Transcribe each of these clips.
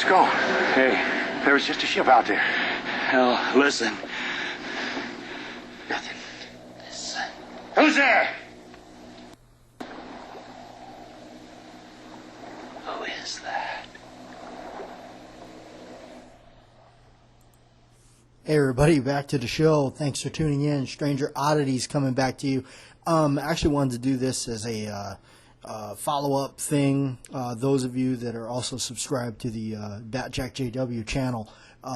go. Hey, there was just a ship out there. Hell, listen. Nothing. Listen. Who's there? Who is that? Hey everybody, back to the show. Thanks for tuning in. Stranger Oddities coming back to you. I actually wanted to do this as a follow-up thing. Those of you that are also subscribed to the Batjack JW channel,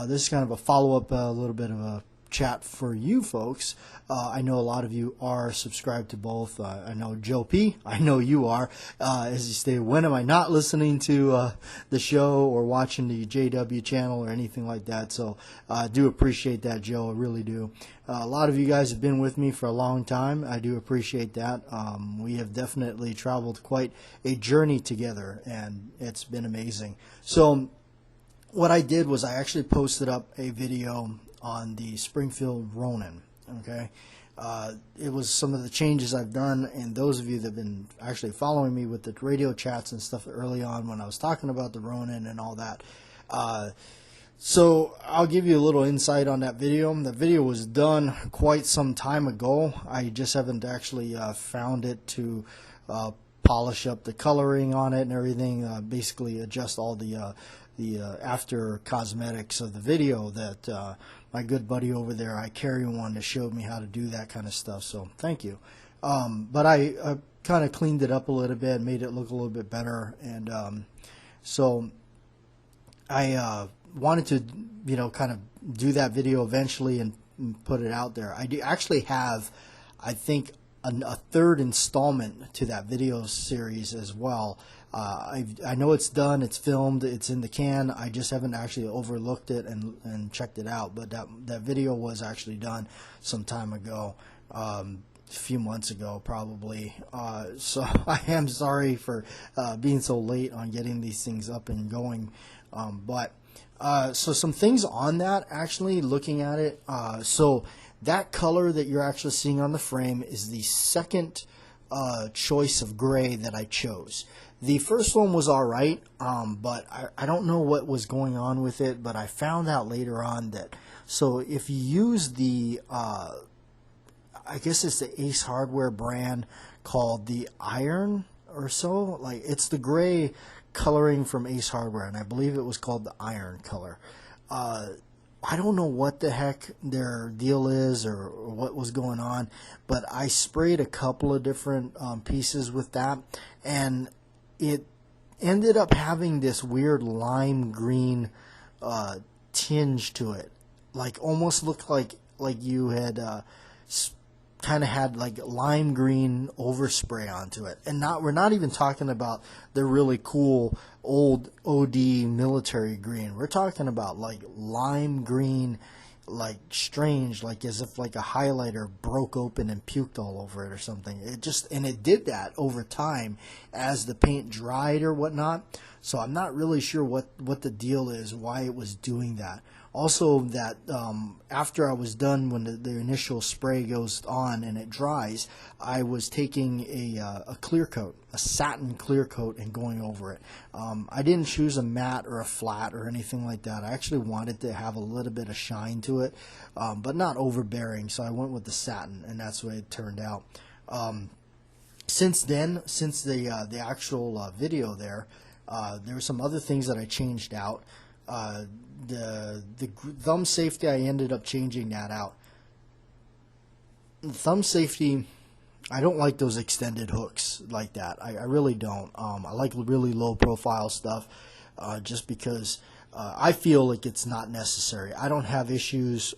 this is kind of a follow-up, a little bit of a chat for you folks. I know a lot of you are subscribed to both. I know Joe P. I know you are. As you say, when am I not listening to the show or watching the JW channel or anything like that? So I do appreciate that, Joe. I really do. A lot of you guys have been with me for a long time. I do appreciate that. We have definitely traveled quite a journey together, and it's been amazing. So what I did was I actually posted up a video on the Springfield Ronin. Okay, it was some of the changes I've done, and those of you that have been actually following me with the radio chats and stuff early on when I was talking about the Ronin and all that. So I'll give you a little insight on that video. The video was done quite some time ago. I just haven't actually found it to polish up the coloring on it and everything, basically adjust all the after cosmetics of the video that my good buddy over there, I carry one, that showed me how to do that kind of stuff. So thank you. But I kind of cleaned it up a little bit, made it look a little bit better, and so I wanted to, kind of do that video eventually and put it out there. I do actually have, I think, a third installment to that video series as well. I know it's done, it's filmed, it's in the can. I just haven't actually overlooked it and checked it out. But that video was actually done some time ago, a few months ago probably. So I am sorry for being so late on getting these things up and going. So some things on that, actually looking at it. So that color that you're actually seeing on the frame is the second choice of gray that I chose. The first one was alright, but I don't know what was going on with it, but I found out later on that, so if you use the, I guess it's the Ace Hardware brand called the Iron or so, like it's the gray coloring from Ace Hardware, and I believe it was called the Iron color. I don't know what the heck their deal is or what was going on, but I sprayed a couple of different pieces with that, and it ended up having this weird lime green tinge to it, like almost looked like you had kind of had like lime green overspray onto it. And we're not even talking about the really cool old OD military green. We're talking about like lime green, like strange, like as if like a highlighter broke open and puked all over it or something. And it did that over time as the paint dried or whatnot. So I'm not really sure what the deal is, why it was doing that. Also, that after I was done, when the initial spray goes on and it dries, I was taking a clear coat, a satin clear coat, and going over it. I didn't choose a matte or a flat or anything like that. I actually wanted to have a little bit of shine to it, but not overbearing, so I went with the satin, and that's the way it turned out. Since then, since the actual video there were some other things that I changed out. The thumb safety, I ended up changing that out. The thumb safety, I don't like those extended hooks like that. I really don't. I like really low profile stuff, just because I feel like it's not necessary. I don't have issues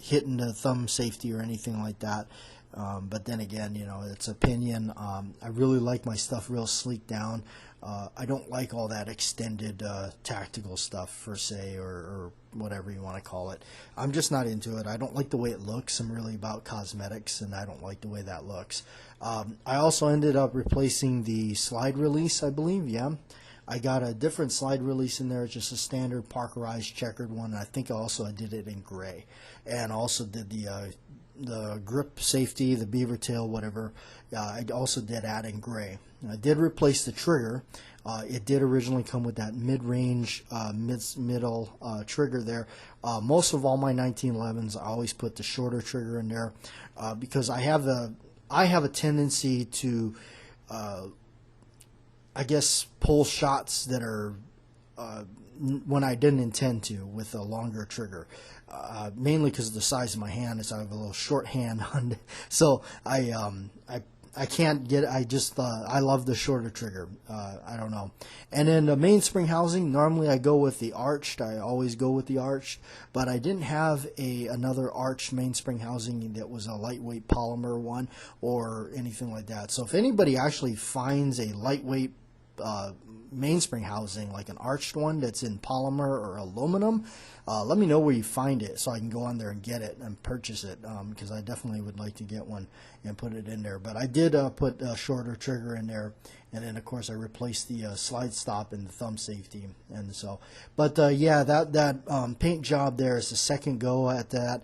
hitting the thumb safety or anything like that. But then again, it's opinion. I really like my stuff real sleek down. I don't like all that extended tactical stuff, per se, or whatever you want to call it. I'm just not into it. I don't like the way it looks. I'm really about cosmetics, and I don't like the way that looks. I also ended up replacing the slide release, I believe, yeah. I got a different slide release in there, just a standard Parkerized checkered one. And I think also I did it in gray, and also did the grip safety, the beaver tail, whatever. I also did add in gray. I did replace the trigger. It did originally come with that mid-range, middle trigger there. Most of all my 1911s, I always put the shorter trigger in there because I have a tendency to, I guess, pull shots that are when I didn't intend to with a longer trigger. Mainly because of the size of my hand, is I have a little short hand, so I can't get. I love the shorter trigger. I don't know. And then the mainspring housing. Normally I go with the arched. I always go with the arched, but I didn't have another arched mainspring housing that was a lightweight polymer one or anything like that. So if anybody actually finds a lightweight mainspring housing, like an arched one that's in polymer or aluminum, let me know where you find it so I can go on there and get it and purchase it, because I definitely would like to get one and put it in there. But I did put a shorter trigger in there, and then of course I replaced the slide stop and the thumb safety. And so, but yeah, that paint job there is the second go at that.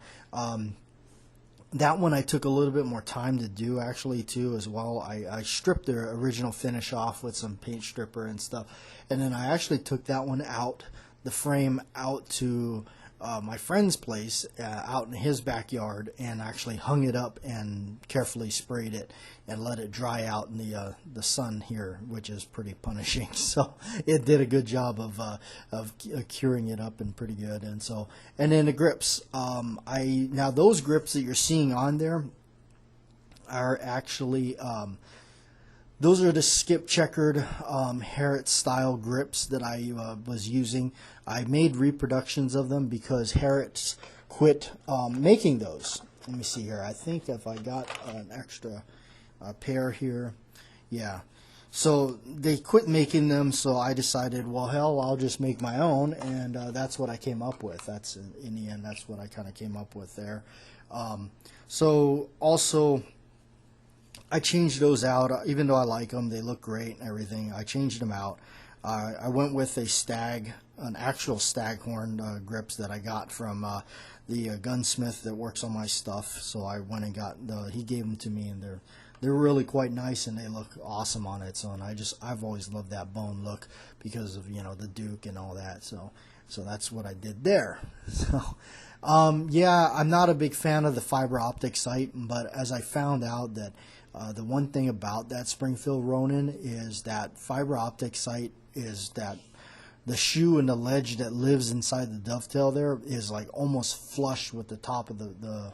That one I took a little bit more time to do actually too as well. I stripped the original finish off with some paint stripper and stuff, and then I actually took that one out, the frame out to my friend's place out in his backyard, and actually hung it up and carefully sprayed it and let it dry out in the sun here, which is pretty punishing. So it did a good job of curing it up and pretty good. And so, and then the grips, now those grips that you're seeing on there are actually those are the skip checkered Harriet style grips that I was using. I made reproductions of them because Harriet's quit making those. Let me see here. I think if I got an extra pair here, yeah. So they quit making them, so I decided, well, hell, I'll just make my own, and that's what I came up with. That's in the end, that's what I kind of came up with there. So also, I changed those out, even though I like them, they look great and everything. I changed them out. I went with an actual Staghorn grips that I got from the gunsmith that works on my stuff. So I went and got he gave them to me, and they're really quite nice, and they look awesome on it. So, and I've always loved that bone look because of, the Duke and all that. So that's what I did there. So yeah, I'm not a big fan of the fiber optic sight, but as I found out that the one thing about that Springfield Ronin is that fiber optic sight is that the shoe and the ledge that lives inside the dovetail there is like almost flush with the top of the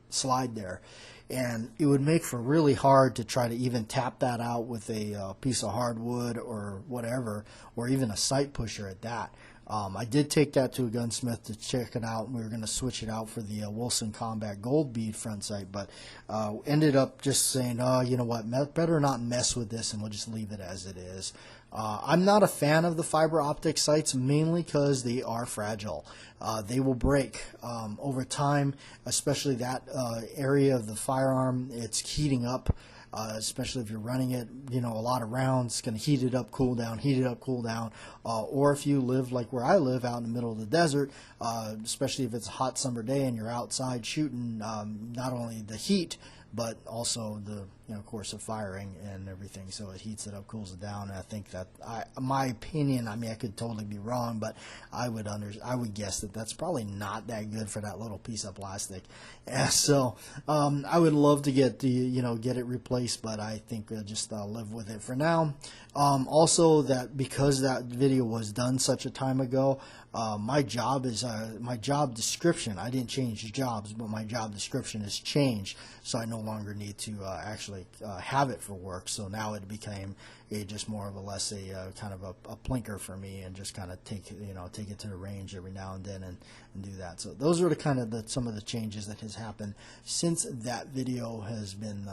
slide there, and it would make for really hard to try to even tap that out with a piece of hardwood or whatever, or even a sight pusher at that. I did take that to a gunsmith to check it out, and we were going to switch it out for the Wilson Combat Gold Bead front sight, but ended up just saying, oh, you know what, better not mess with this, and we'll just leave it as it is. I'm not a fan of the fiber optic sights, mainly because they are fragile. They will break over time, especially that area of the firearm. It's heating up. Especially if you're running it, a lot of rounds, it's going to heat it up, cool down, heat it up, cool down. Or if you live like where I live, out in the middle of the desert, especially if it's a hot summer day and you're outside shooting, not only the heat, but also the course of firing and everything. So it heats it up, cools it down. And I think that, my opinion, I mean, I could totally be wrong, but I would guess that that's probably not that good for that little piece of plastic. So I would love to get get it replaced, but I think I'll just live with it for now. Also, that because that video was done such a time ago, my job description. I didn't change jobs, but my job description has changed, so I no longer need to actually have it for work. So now it became just more of a less kind of a plinker for me, and just kind of take it to the range every now and then and do that. So those are some of the changes that has happened since that video has been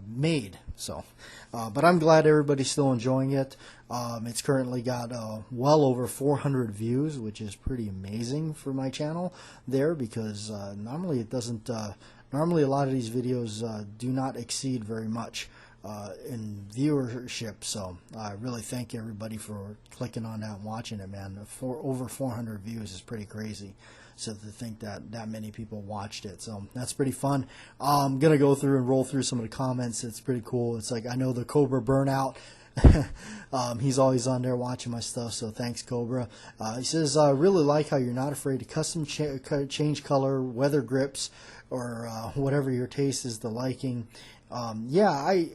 made. So, but I'm glad everybody's still enjoying it. It's currently got well over 400 views, which is pretty amazing for my channel there, because normally it doesn't. Normally, a lot of these videos do not exceed very much in viewership. So I really thank everybody for clicking on that and watching it, man. Over 400 views is pretty crazy. So to think that many people watched it, so that's pretty fun. I'm gonna go through and roll through some of the comments. It's pretty cool. It's like, I know the Cobra burnout He's always on there watching my stuff, so thanks, Cobra. He says, I really like how you're not afraid to custom change color, weather grips, or whatever your taste is to liking. Yeah, I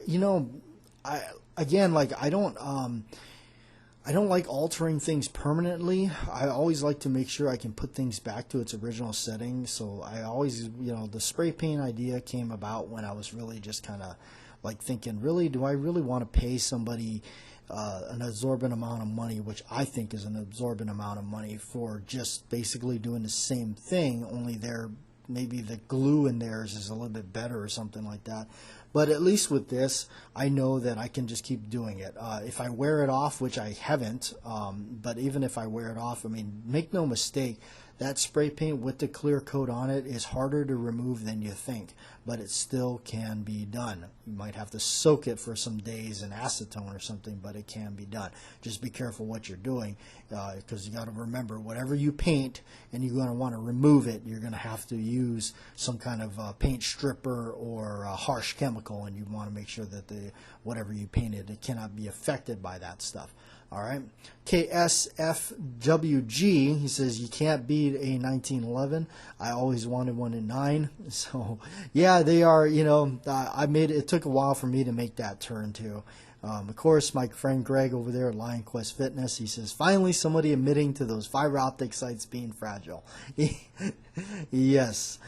don't like altering things permanently. I always like to make sure I can put things back to its original setting. So I always, the spray paint idea came about when I was really just kind of like thinking, really, do I really want to pay somebody an absorbent amount of money, which I think is an absorbent amount of money, for just basically doing the same thing, only maybe the glue in theirs is a little bit better or something like that. But at least with this, I know that I can just keep doing it. If I wear it off, which I haven't, but even if I wear it off, I mean, make no mistake, that spray paint with the clear coat on it is harder to remove than you think, but it still can be done. You might have to soak it for some days in acetone or something, but it can be done. Just be careful what you're doing, because you got to remember, whatever you paint and you're going to want to remove it, you're going to have to use some kind of paint stripper or harsh chemical, and you want to make sure that whatever you painted, it cannot be affected by that stuff. All right. KSFWG, he says, you can't beat a 1911. I always wanted one in 9. So, yeah, they are, it took a while for me to make that turn too. Of course, my friend Greg over there at Lion Quest Fitness, he says, finally somebody admitting to those fiber optic sights being fragile. Yes,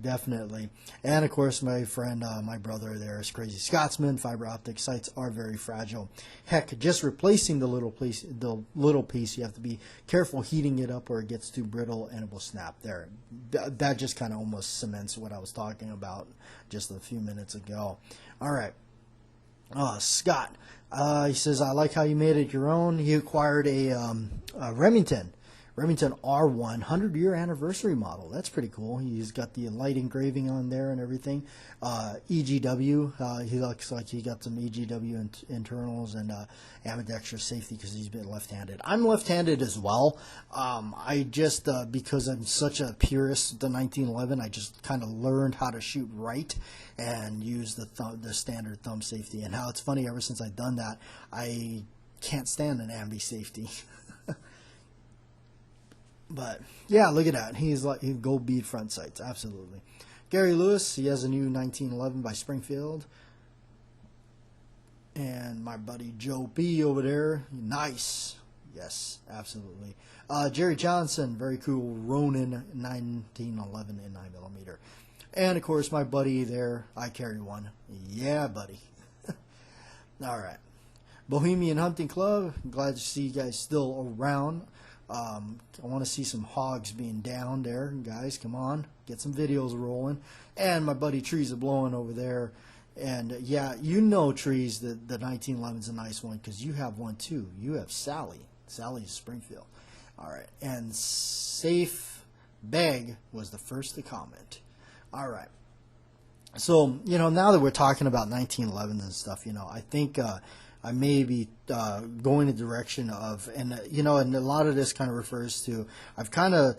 definitely. And of course, my friend, my brother there is Crazy Scotsman. Fiber optic sights are very fragile. Heck, just replacing the little piece, you have to be careful heating it up or it gets too brittle and it will snap there. That just kind of almost cements what I was talking about just a few minutes ago. All right. Scott, he says, I like how you made it your own. He acquired a Remington R1 100-year anniversary model. That's pretty cool. He's got the light engraving on there and everything. EGW, he looks like he got some EGW internals and ambidextrous safety because he's been left-handed. I'm left-handed as well. I just, because I'm such a purist, the 1911, I just kind of learned how to shoot right and use the standard thumb safety. And how it's funny, ever since I've done that, I can't stand an ambi safety. But yeah, look at that. He's like gold bead front sights, absolutely. Gary Lewis, he has a new 1911 by Springfield. And my buddy Joe P over there, nice. Yes, absolutely. Jerry Johnson, very cool. Ronin 1911 in 9mm. And of course, my buddy there, I carry one. Yeah, buddy. All right. Bohemian Hunting Club, glad to see you guys still around. I want to see some hogs being down there. Guys, come on. Get some videos rolling. And my buddy Trees are blowing over there. And, yeah, Trees, the 1911's a nice one because you have one, too. You have Sally. Sally's Springfield. All right. And Safe Beg was the first to comment. All right. So, now that we're talking about 1911 and stuff, I think I may be going the direction of, and a lot of this kind of refers to, I've kind of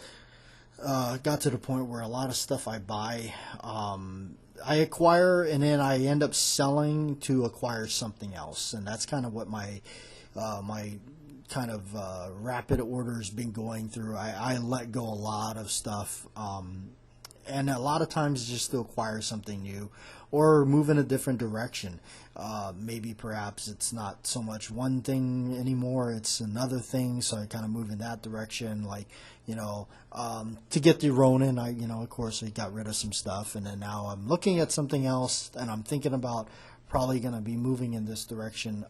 got to the point where a lot of stuff I buy, I acquire and then I end up selling to acquire something else, and that's kind of what my kind of rapid order's been going through. I let go a lot of stuff, and a lot of times just to acquire something new or move in a different direction. Maybe perhaps it's not so much one thing anymore, it's another thing, so I kind of move in that direction. Like, to get the Ronin, of course I got rid of some stuff, and then now I'm looking at something else, and I'm thinking about probably going to be moving in this direction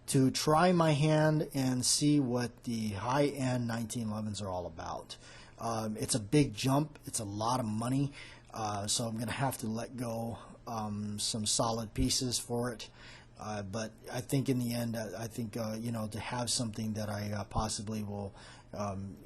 to try my hand and see what the high-end 1911s are all about. It's a big jump, it's a lot of money, so I'm going to have to let go some solid pieces for it. But I think in the end, to have something that I possibly will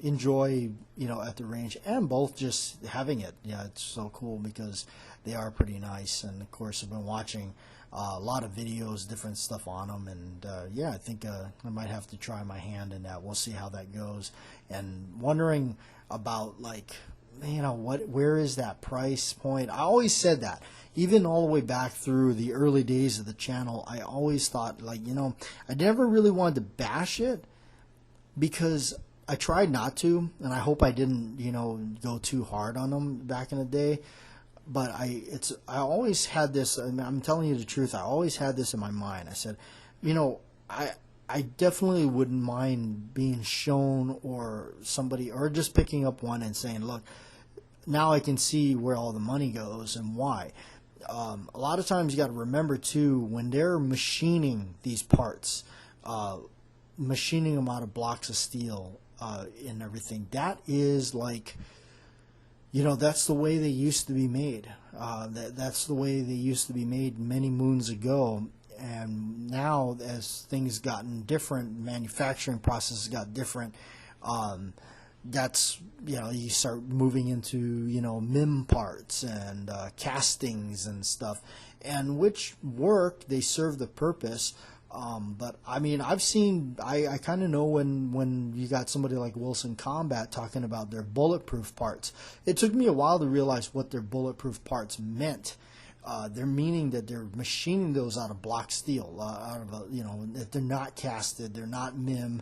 enjoy, at the range, and both just having it. Yeah, it's so cool because they are pretty nice. And of course, I've been watching a lot of videos, different stuff on them, and yeah, I think I might have to try my hand in that. We'll see how that goes. And wondering about, like, where is that price point? I always said that. Even all the way back through the early days of the channel, I always thought, I never really wanted to bash it because I tried not to, and I hope I didn't, go too hard on them back in the day. But I always had this, I'm telling you the truth, I always had this in my mind. I said, I definitely wouldn't mind being shown or just picking up one and saying, look, now I can see where all the money goes and why. A lot of times you got to remember too, when they're machining these parts, machining them out of blocks of steel and everything, that is like, that's the way they used to be made. That's the way they used to be made many moons ago. And now, as things gotten different, manufacturing processes got different. That's you start moving into MIM parts and castings and stuff, and which work, they serve the purpose. But I mean, I kind of know when you got somebody like Wilson Combat talking about their bulletproof parts. It took me a while to realize what their bulletproof parts meant. They're meaning that they're machining those out of block steel, that they're not casted, they're not MIM.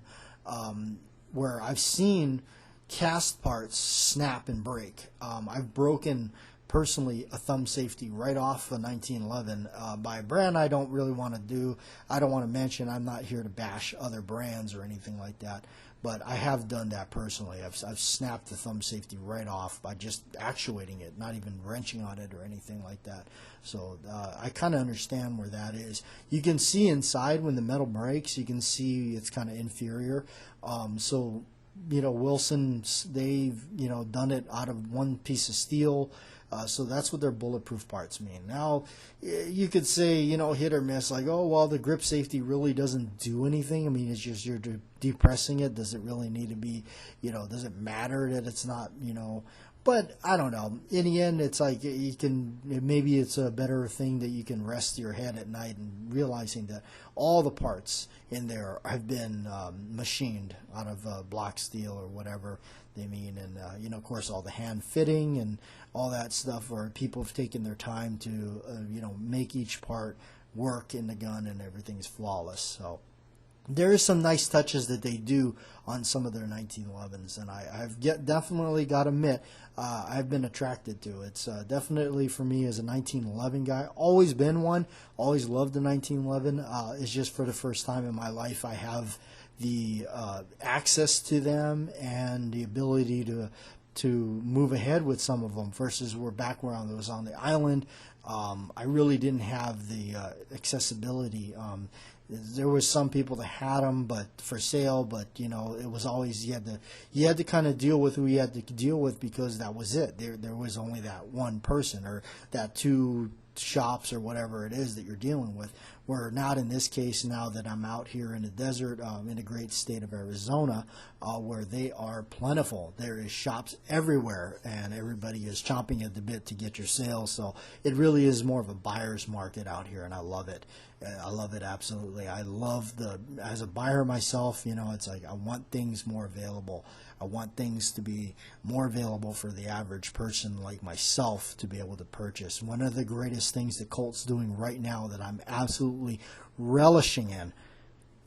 Where I've seen cast parts snap and break. I've broken personally a thumb safety right off a 1911 by a brand I don't really want to do. I don't want to mention. I'm not here to bash other brands or anything like that. But I have done that personally. I've snapped the thumb safety right off by just actuating it, not even wrenching on it or anything like that. So I kind of understand where that is. You can see inside when the metal breaks, you can see it's kind of inferior. So Wilson, they've done it out of one piece of steel. So that's what their bulletproof parts mean. Now, you could say, hit or miss, like, oh, well, the grip safety really doesn't do anything. I mean, it's just you're depressing it. Does it really need to be, does it matter that it's not, But I don't know. In the end, it's like maybe it's a better thing that you can rest your head at night and realizing that all the parts in there have been machined out of block steel or whatever they mean. And, of course, all the hand fitting and all that stuff where people have taken their time to, make each part work in the gun and everything is flawless. So there is some nice touches that they do on some of their 1911s, and I've definitely got to admit I've been attracted to it. It's definitely, for me, as a 1911 guy, always been one, always loved the 1911. It's just for the first time in my life I have the access to them and the ability to move ahead with some of them versus back where I was on the island. I really didn't have the accessibility. There was some people that had them, but for sale. But it was always you had to kind of deal with who you had to deal with because that was it. There was only that one person or that two shops or whatever it is that you're dealing with. Where not in this case now that I'm out here in the desert in the great state of Arizona, where they are plentiful. There is shops everywhere, and everybody is chomping at the bit to get your sales. So it really is more of a buyer's market out here, and I love it. I love it absolutely. I love as a buyer myself, it's like I want things more available. I want things to be more available for the average person like myself to be able to purchase. One of the greatest things that Colt's doing right now that I'm absolutely relishing in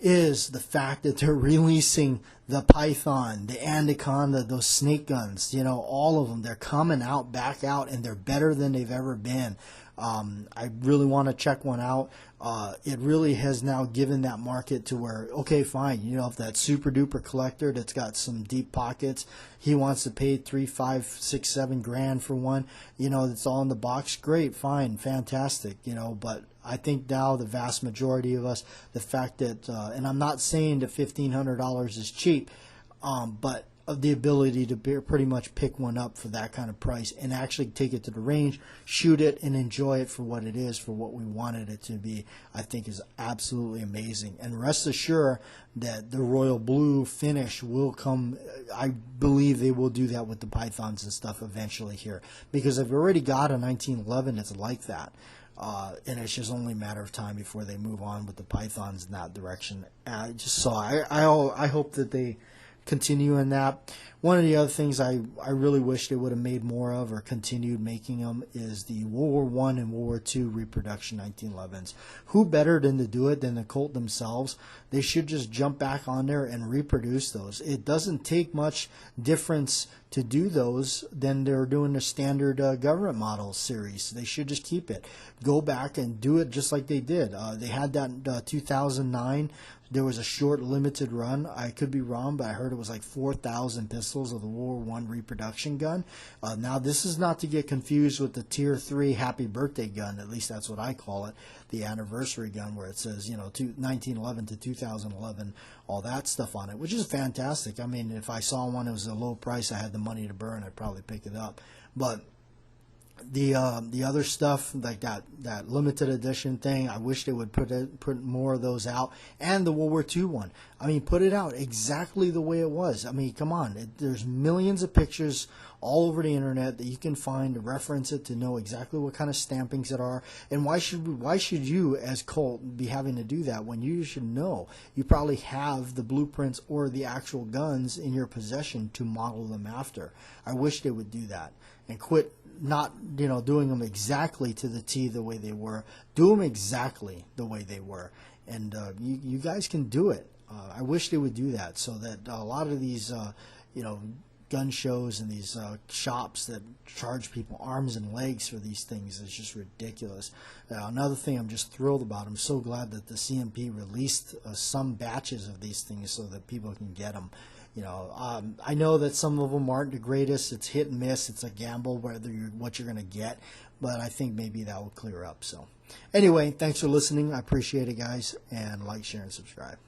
is the fact that they're releasing the Python, the Anaconda, those snake guns, all of them. They're coming back out, and they're better than they've ever been. I really want to check one out. It really has now given that market to where, okay, fine, if that super duper collector that's got some deep pockets, he wants to pay $3, $5, $6, $7 grand for one, that's all in the box, great, fine, fantastic, but I think now the vast majority of us, the fact that, and I'm not saying that $1,500 is cheap, but of the ability to pretty much pick one up for that kind of price and actually take it to the range, shoot it, and enjoy it for what it is, for what we wanted it to be, I think is absolutely amazing. And rest assured that the royal blue finish will come. I believe they will do that with the Pythons and stuff eventually here, because I've already got a 1911 that's like that. And it's just only a matter of time before they move on with the Pythons in that direction. I hope that they continue in that. One of the other things I really wish they would have made more of or continued making them is the World War I and World War II reproduction 1911s. Who better than to do it than the Colt themselves? They should just jump back on there and reproduce those. It doesn't take much difference to do those than they're doing the standard government model series. They should just keep it. Go back and do it just like they did. They had that 2009. There was a short, limited run. I could be wrong, but I heard it was like 4,000 pistols of the World War I reproduction gun. Now, this is not to get confused with the Tier 3 Happy Birthday gun. At least that's what I call it, the anniversary gun, where it says, 1911 to 2011, all that stuff on it, which is fantastic. I mean, if I saw one, it was a low price, I had the money to burn, I'd probably pick it up. But the other stuff like that limited edition thing, I wish they would put more of those out. And the World War II one, I mean, put it out exactly the way it was. I mean, come on, there's millions of pictures all over the internet that you can find to reference it, to know exactly what kind of stampings it are. And why should you as Colt be having to do that when you should know? You probably have the blueprints or the actual guns in your possession to model them after. I wish they would do that and quit not doing them exactly to the T the way they were. Do them exactly the way they were, and you guys can do it. I wish they would do that, so that a lot of these gun shows and these shops that charge people arms and legs for these things is just ridiculous. Another thing I'm just thrilled about, I'm so glad that the CMP released some batches of these things so that people can get them. I know that some of them aren't the greatest. It's hit and miss. It's a gamble what you're going to get, but I think maybe that will clear up. So anyway, thanks for listening. I appreciate it, guys, and like, share, and subscribe.